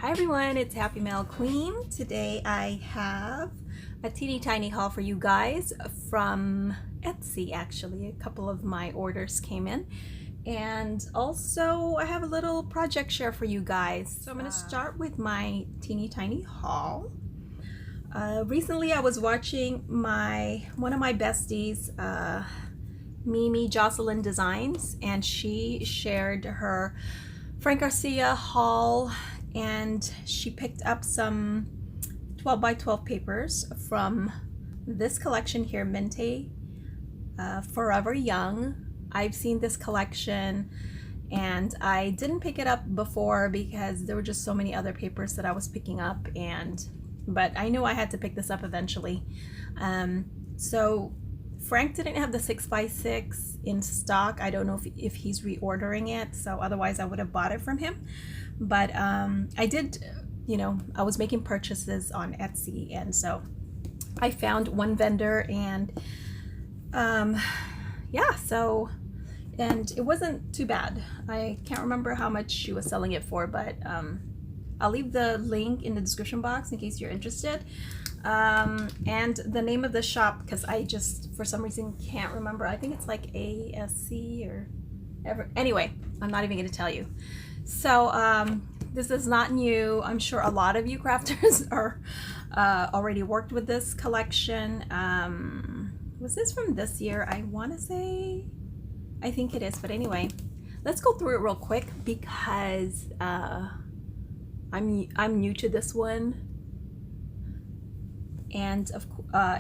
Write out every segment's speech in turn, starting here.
Hi everyone, it's Happymailqueen. Today I have a teeny tiny haul for you guys from Etsy. Actually, a couple of my orders came in, and also I have a little project share for you guys. So I'm going to start with my teeny tiny haul. Recently I was watching one of my besties, Mimi Jocelyn Designs, and she shared her Frank Garcia haul, and she picked up some 12 by 12 papers from this collection here, Mintay Forever Young. I've seen this collection and I didn't pick it up before because there were just so many other papers that I was picking up, but I knew I had to pick this up eventually. So Frank didn't have the 6x6 in stock. I don't know if he's reordering it, so otherwise I would have bought it from him. But I did, I was making purchases on Etsy, and so I found one vendor, and yeah, so, and it wasn't too bad. I can't remember how much she was selling it for, but I'll leave the link in the description box in case you're interested. And the name of the shop, because I just for some reason can't remember. I think it's like ASC or ever. Anyway, I'm not even going to tell you. So this is not new. I'm sure a lot of you crafters are already worked with this collection. Was this from this year? I want to say, I think it is, but anyway, let's go through it real quick because I'm new to this one, and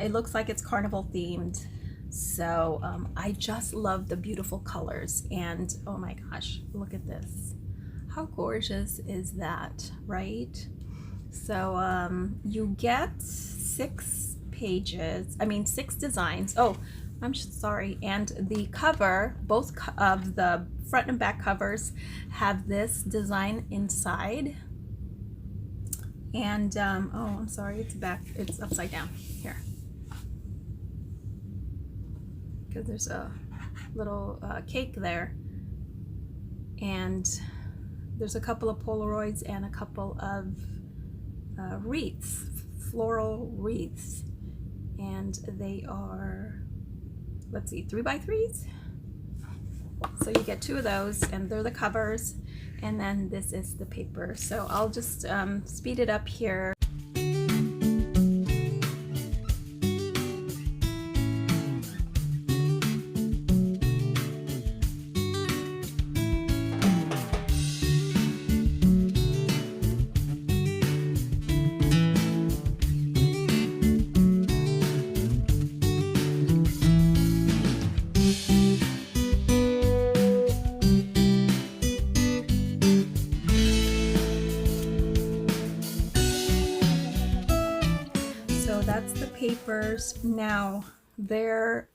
it looks like it's carnival themed. So I just love the beautiful colors, and oh my gosh, look at this. How gorgeous is that, right? So you get 6 designs. Oh, I'm sorry. And the cover, both of the front and back covers have this design inside. And oh, I'm sorry, it's upside down here, because there's a little cake there, and there's a couple of Polaroids and a couple of wreaths, floral wreaths, and they are, let's see, 3x3s. So you get 2 of those, and they're the covers, and then this is the paper. So I'll just speed it up here. So that's the papers. Now there,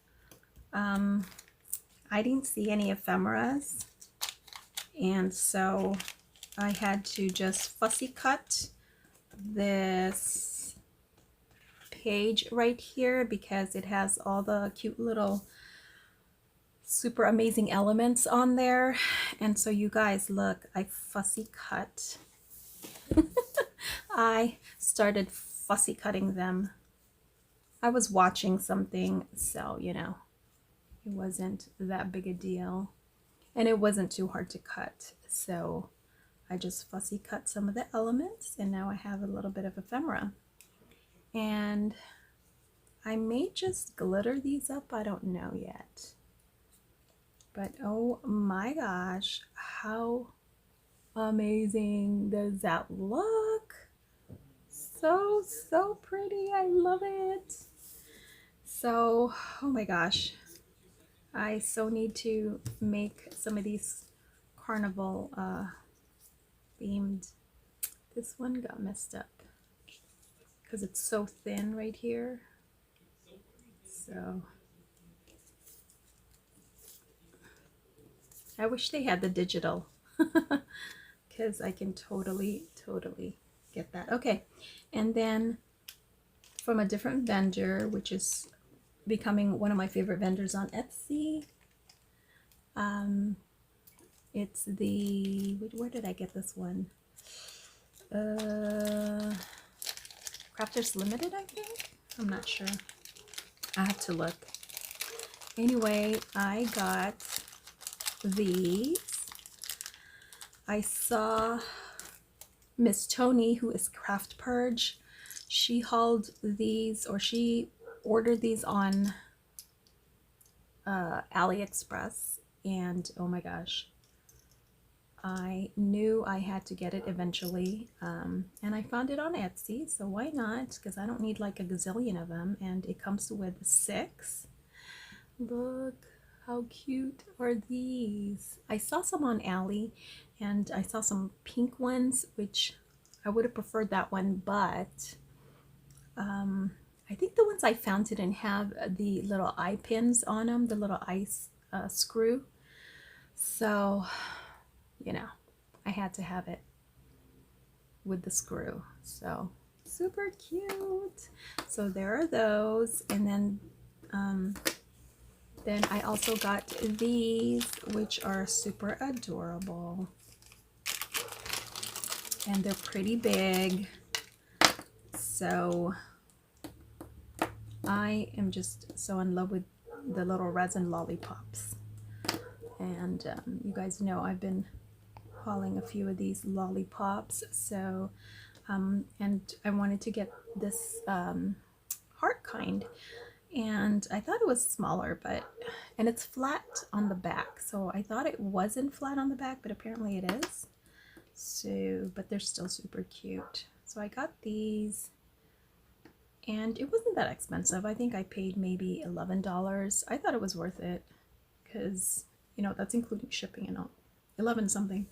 I didn't see any ephemeras, and so I had to just fussy cut this page right here because it has all the cute little super amazing elements on there. And so you guys, look, I fussy cut. I started fussy cutting them. I was watching something, so it wasn't that big a deal, and it wasn't too hard to cut, so I just fussy cut some of the elements, and now I have a little bit of ephemera. And I may just glitter these up, I don't know yet, but oh my gosh, how amazing does that look? So pretty. I love it. So, oh my gosh, I so need to make some of these carnival themed. This one got messed up because it's so thin right here. So I wish they had the digital because I can totally get that. Okay, and then from a different vendor, which is becoming one of my favorite vendors on Etsy, it's the, where did I get this one? Crafters Limited, I think. I'm not sure. I have to look. Anyway, I got these. I saw Miss Tony, who is Craft Purge. She hauled these, or she ordered these on AliExpress, and oh my gosh, I knew I had to get it eventually, and I found it on Etsy, so why not? Because I don't need like a gazillion of them, and it comes with 6. Look how cute are these. I saw some on Ali, and I saw some pink ones, which I would have preferred that one, but I think the ones I found didn't have the little eye pins on them, the little eye screw. So, you know, I had to have it with the screw. So, super cute. So there are those, and then I also got these, which are super adorable. And they're pretty big. So I am just so in love with the little resin lollipops. And you guys know I've been hauling a few of these lollipops. So, and I wanted to get this heart kind. And I thought it was smaller, and it's flat on the back. So I thought it wasn't flat on the back, but apparently it is. So, but they're still super cute. So I got these, and it wasn't that expensive. I think I paid maybe $11. I thought it was worth it because, you know, that's including shipping and all. 11 something.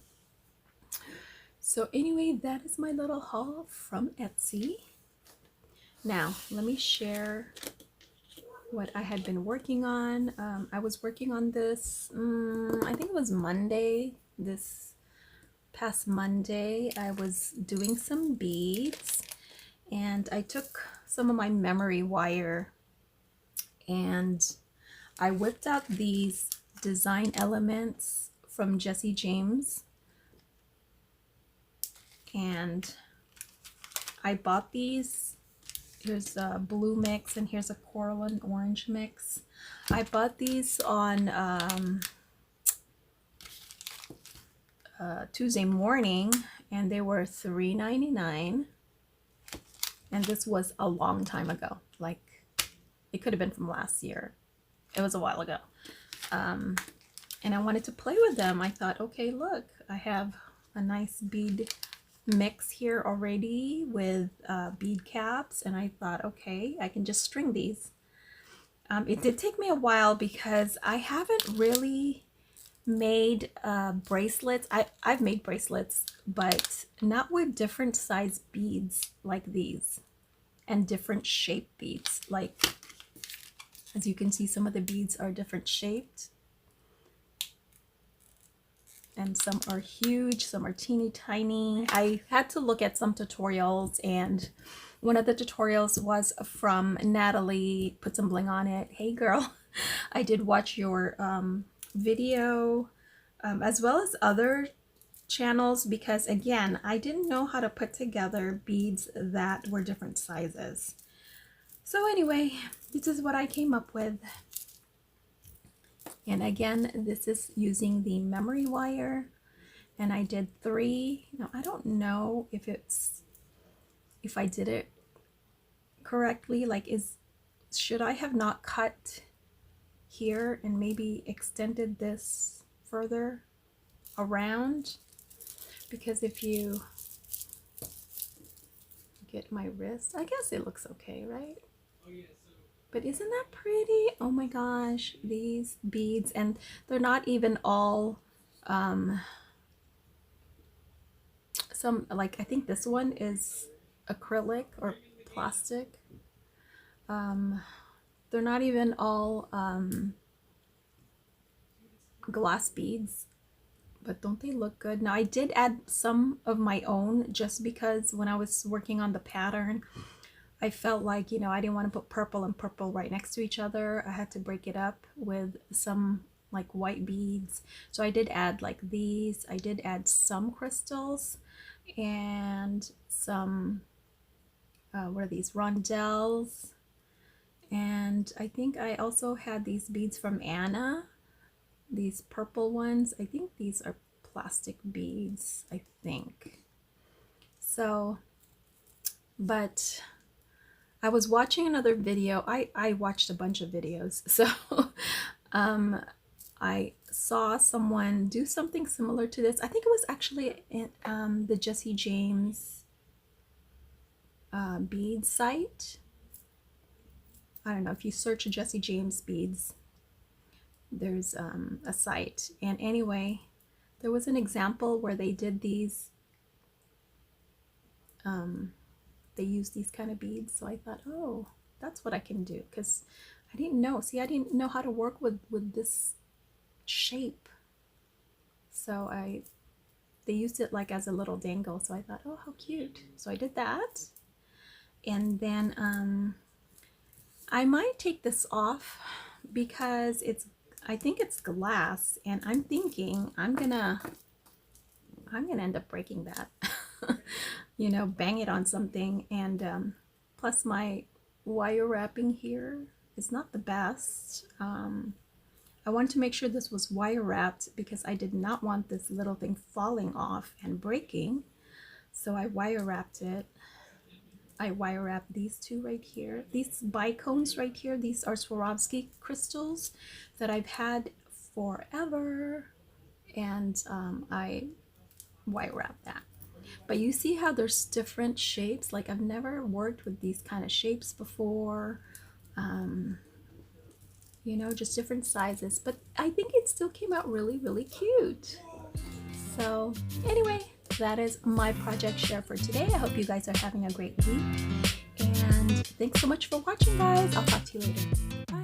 So anyway, that is my little haul from Etsy. Now, let me share what I had been working on. I was working on this, I think it was Monday, this past Monday. I was doing some beads, and I took some of my memory wire and I whipped out these design elements from Jesse James, and I bought these. Here's a blue mix, and here's a coral and orange mix. I bought these on Tuesday morning, and they were $3.99. And this was a long time ago. Like, it could have been from last year. It was a while ago. And I wanted to play with them. I thought, okay, look, I have a nice bead mix here already with bead caps, and I thought, okay, I can just string these. It did take me a while because I haven't really made bracelets. I've made bracelets, but not with different size beads like these, and different shape beads. Like, as you can see, some of the beads are different shaped, and some are huge, some are teeny tiny. I had to look at some tutorials, and one of the tutorials was from Natalie Putsomeblingonit. Hey girl, I did watch your video, as well as other channels, because again, I didn't know how to put together beads that were different sizes. So anyway, this is what I came up with. And again, this is using the memory wire, and I did 3. Now, I don't know if I did it correctly. Like, should I have not cut here and maybe extended this further around? Because if you get my wrist, I guess it looks okay, right? Oh, yeah. But isn't that pretty? Oh my gosh, these beads, and they're not even all, some, like, I think this one is acrylic or plastic. They're not even all glass beads, but don't they look good? Now, I did add some of my own just because when I was working on the pattern, I felt like, you know, I didn't want to put purple and purple right next to each other. I had to break it up with some like white beads. So I did add like these. I did add some crystals, and some, what are these, rondelles. And I think I also had these beads from Anna, these purple ones. I think these are plastic beads, I think. So, but I was watching another video. I watched a bunch of videos. So I saw someone do something similar to this. I think it was actually in the Jesse James bead site. I don't know, if you search Jesse James beads, there's a site. And anyway, there was an example where they did these, they used these kind of beads. So I thought, oh, that's what I can do, because I didn't know. See, I didn't know how to work with this shape. So they used it like as a little dangle. So I thought, oh, how cute. So I did that. And then I might take this off because I think it's glass, and I'm thinking I'm gonna end up breaking that. You know, bang it on something. And plus my wire wrapping here is not the best. I wanted to make sure this was wire wrapped because I did not want this little thing falling off and breaking. So I wire wrapped it. I wire wrapped these two right here. These bicones right here, these are Swarovski crystals that I've had forever. And I wire wrapped that. But you see how there's different shapes? Like, I've never worked with these kind of shapes before. You know, just different sizes. But I think it still came out really, really cute. So anyway, that is my project share for today. I hope you guys are having a great week. And thanks so much for watching, guys. I'll talk to you later. Bye.